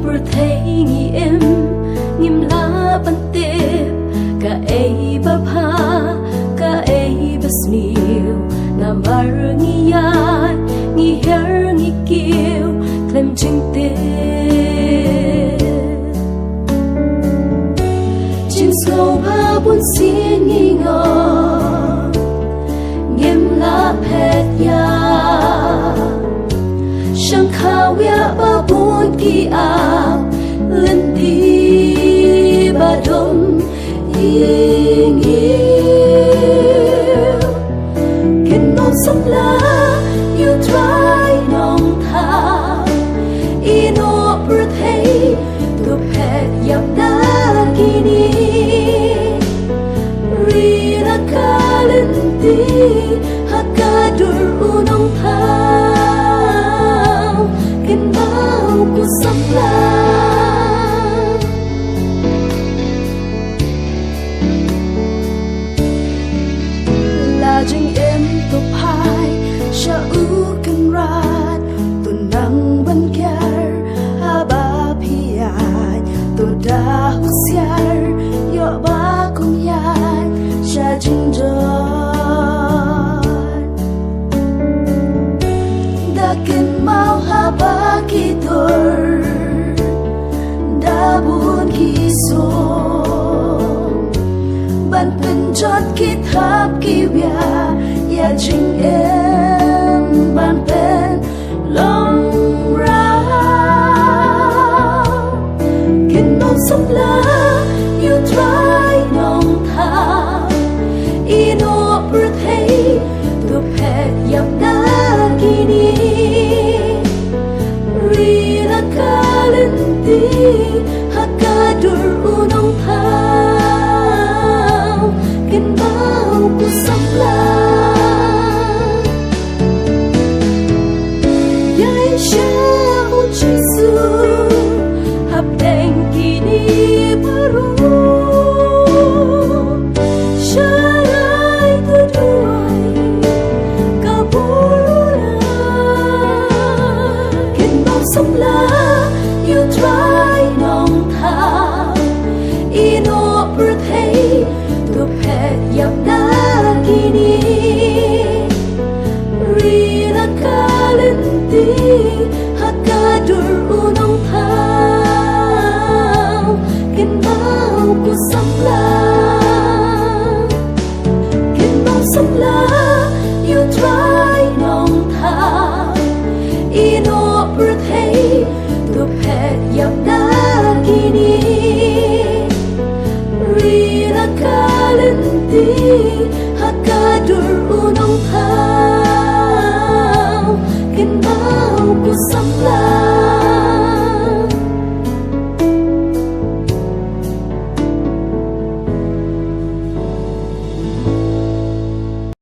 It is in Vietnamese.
bờ thấy nghi em ngim lá ban tép cả ấy bờ pa cả ấy bờ sniu ngam bar nghi yai nghi her nghi kiêu klem chinh tép chim sâu ba buồn xin nghi ngờ ngim lá pet ya sang khao ya ba buồn kỳ áp lên đi ba đông yên yêu kinh non sông lá yêu trái nong thang ino bờ thấy tu pet yap na kini ri la kalenti hakadur unong thang kinh bao của sông lá jing em to pai sha u kan rat to nang ban kyar ha ba piai to da husiar yo ba kum yai sha jing jon da kin mau ha ba ki tor da bun ki so ban pen jot ki thap ki wia ya jing em ban pen long ra kin non sông lá yêu trái nong tha ino bờ thấy tu pet yap na kini ri la kalenti hakadur unong tha kinh bao của sông lá yai sha u chisu hab deng kini baru sharai tu duai kabula kinh bao sông lá yêu trái nong tha ino bờ thấy tu pet yap na kini ri la kalenti hakadur unong thang kin bao của sông lá yêu trái nong thang ino bờ thấy tu pet yap na kini ri la kalenti hakadur unong thang kin bao của sông lá